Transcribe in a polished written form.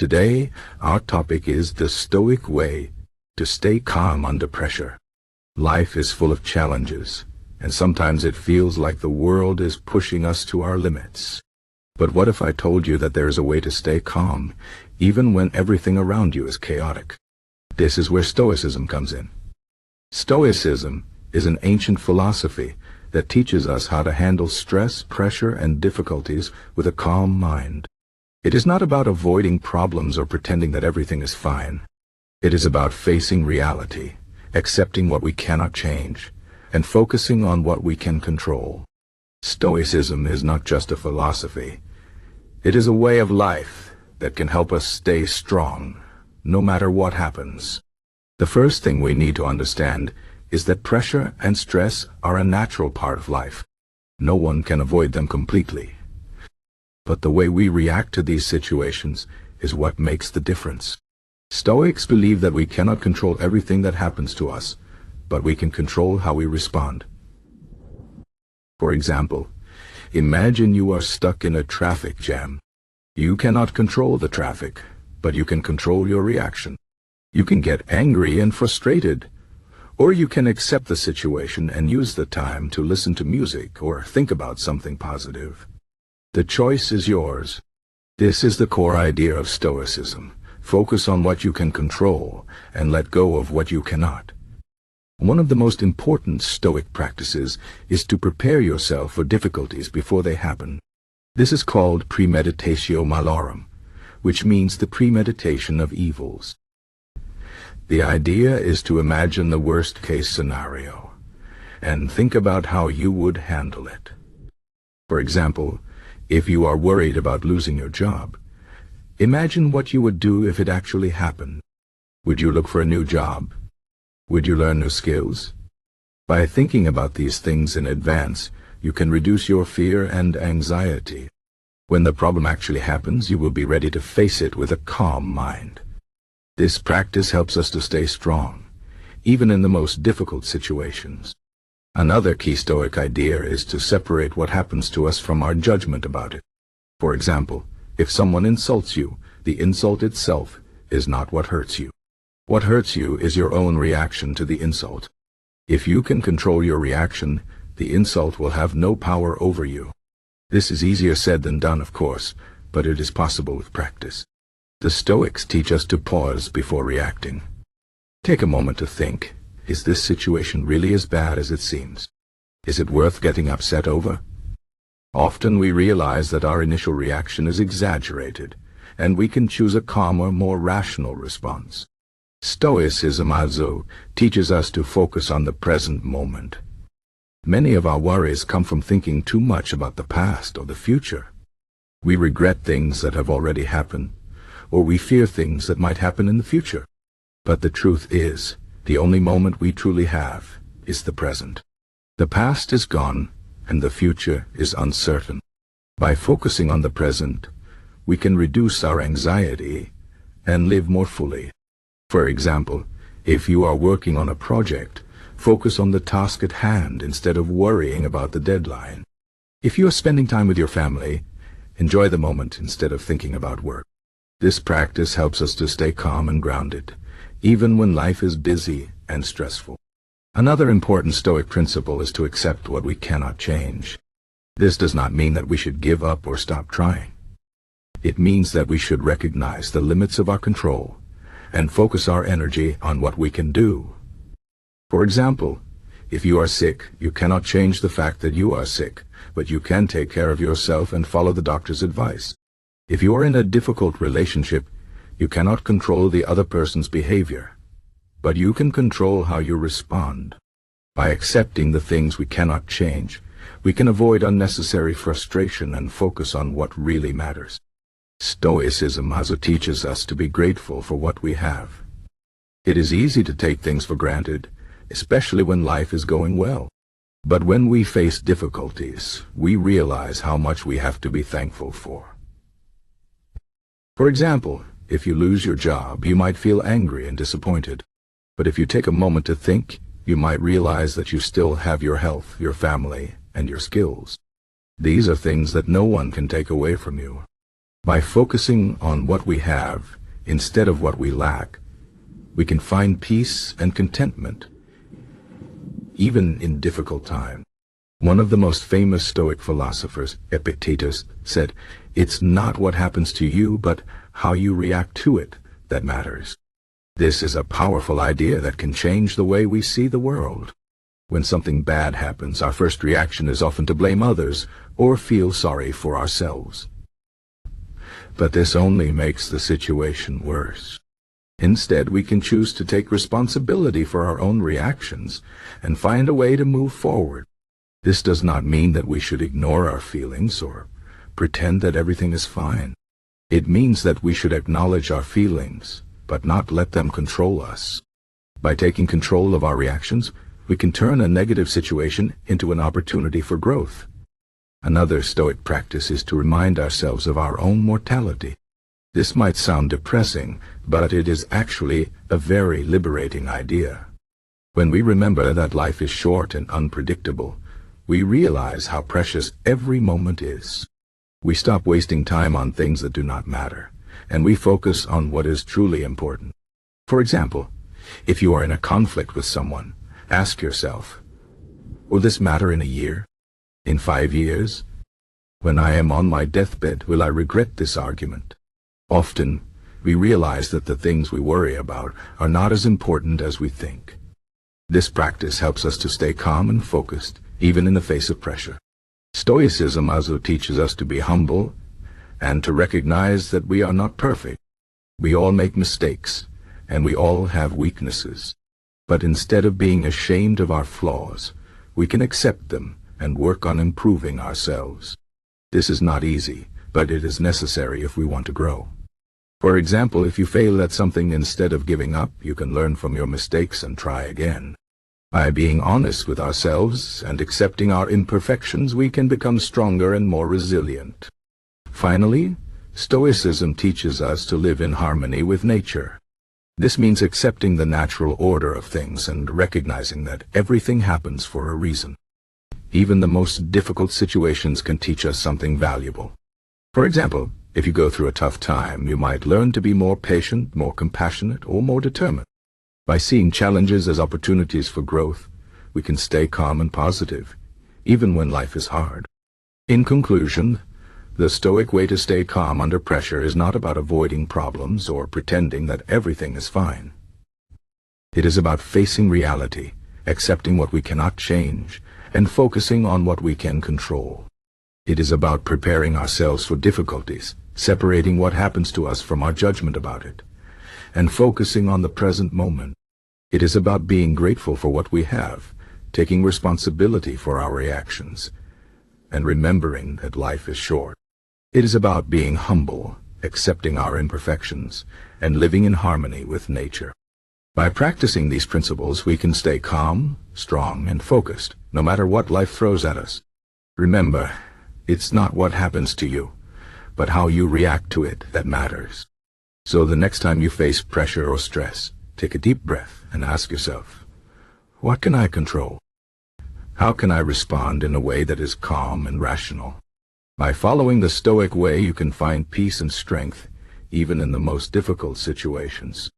Today, our topic is the Stoic way to stay calm under pressure. Life is full of challenges, and sometimes it feels like the world is pushing us to our limits. But what if I told you that there is a way to stay calm, even when everything around you is chaotic? This is where Stoicism comes in. Stoicism is an ancient philosophy that teaches us how to handle stress, pressure, and difficulties with a calm mind. It is not about avoiding problems or pretending that everything is fine. It is about facing reality, accepting what we cannot change, and focusing on what we can control. Stoicism is not just a philosophy. It is a way of life that can help us stay strong, no matter what happens. The first thing we need to understand is that pressure and stress are a natural part of life. No one can avoid them completely. But the way we react to these situations is what makes the difference. Stoics believe that we cannot control everything that happens to us, but we can control how we respond. For example, imagine you are stuck in a traffic jam. You cannot control the traffic, but you can control your reaction. You can get angry and frustrated, or you can accept the situation and use the time to listen to music or think about something positive. The choice is yours. This is the core idea of Stoicism. Focus on what you can control and let go of what you cannot. One of the most important Stoic practices is to prepare yourself for difficulties before they happen. This is called Premeditatio malorum, which means the premeditation of evils. The idea is to imagine the worst-case scenario and think about how you would handle it. For example, if you are worried about losing your job, imagine what you would do if it actually happened. Would you look for a new job? Would you learn new skills? By thinking about these things in advance, you can reduce your fear and anxiety. When the problem actually happens, you will be ready to face it with a calm mind. This practice helps us to stay strong, even in the most difficult situations. Another key Stoic idea is to separate what happens to us from our judgment about it. For example, if someone insults you, the insult itself is not what hurts you. What hurts you is your own reaction to the insult. If you can control your reaction, the insult will have no power over you. This is easier said than done, of course, but it is possible with practice. The Stoics teach us to pause before reacting. Take a moment to think, is this situation really as bad as it seems? Is it worth getting upset over? Often we realize that our initial reaction is exaggerated, and we can choose a calmer, more rational response. Stoicism also teaches us to focus on the present moment. Many of our worries come from thinking too much about the past or the future. We regret things that have already happened, or we fear things that might happen in the future. But the truth is, the only moment we truly have is the present. The past is gone, and the future is uncertain. By focusing on the present, we can reduce our anxiety and live more fully. For example, if you are working on a project, focus on the task at hand instead of worrying about the deadline. If you are spending time with your family, enjoy the moment instead of thinking about work. This practice helps us to stay calm and grounded, even when life is busy and stressful. Another important Stoic principle is to accept what we cannot change. This does not mean that we should give up or stop trying. It means that we should recognize the limits of our control and focus our energy on what we can do. For example, if you are sick, you cannot change the fact that you are sick, but you can take care of yourself and follow the doctor's advice. If you are in a difficult relationship, you cannot control the other person's behavior, but you can control how you respond. By accepting the things we cannot change, we can avoid unnecessary frustration and focus on what really matters. Stoicism also teaches us to be grateful for what we have. It is easy to take things for granted, especially when life is going well. But when we face difficulties, we realize how much we have to be thankful for. For example, if you lose your job, you might feel angry and disappointed. But if you take a moment to think, you might realize that you still have your health, your family, and your skills. These are things that no one can take away from you. By focusing on what we have instead of what we lack, we can find peace and contentment, even in difficult times. One of the most famous Stoic philosophers, Epictetus, said, "It's not what happens to you, but how you react to it that matters." This is a powerful idea that can change the way we see the world. When something bad happens, our first reaction is often to blame others or feel sorry for ourselves. But this only makes the situation worse. Instead, we can choose to take responsibility for our own reactions and find a way to move forward. This does not mean that we should ignore our feelings or pretend that everything is fine. It means that we should acknowledge our feelings, but not let them control us. By taking control of our reactions, we can turn a negative situation into an opportunity for growth. Another Stoic practice is to remind ourselves of our own mortality. This might sound depressing, but it is actually a very liberating idea. When we remember that life is short and unpredictable, we realize how precious every moment is. We stop wasting time on things that do not matter, and we focus on what is truly important. For example, if you are in a conflict with someone, ask yourself, will this matter in a year? In 5 years? When I am on my deathbed, will I regret this argument? Often, we realize that the things we worry about are not as important as we think. This practice helps us to stay calm and focused, even in the face of pressure. Stoicism also teaches us to be humble and to recognize that we are not perfect. We all make mistakes, and we all have weaknesses. But instead of being ashamed of our flaws, we can accept them and work on improving ourselves. This is not easy, but it is necessary if we want to grow. For example, if you fail at something, instead of giving up, you can learn from your mistakes and try again. By being honest with ourselves and accepting our imperfections, we can become stronger and more resilient. Finally, Stoicism teaches us to live in harmony with nature. This means accepting the natural order of things and recognizing that everything happens for a reason. Even the most difficult situations can teach us something valuable. For example, if you go through a tough time, you might learn to be more patient, more compassionate, or more determined. By seeing challenges as opportunities for growth, we can stay calm and positive, even when life is hard. In conclusion, the Stoic way to stay calm under pressure is not about avoiding problems or pretending that everything is fine. It is about facing reality, accepting what we cannot change, and focusing on what we can control. It is about preparing ourselves for difficulties, separating what happens to us from our judgment about it, and focusing on the present moment. It is about being grateful for what we have, taking responsibility for our reactions, and remembering that life is short. It is about being humble, accepting our imperfections, and living in harmony with nature. By practicing these principles, we can stay calm, strong, and focused, no matter what life throws at us. Remember, it's not what happens to you, but how you react to it that matters. So the next time you face pressure or stress, take a deep breath and ask yourself, what can I control? How can I respond in a way that is calm and rational? By following the Stoic way, you can find peace and strength, even in the most difficult situations.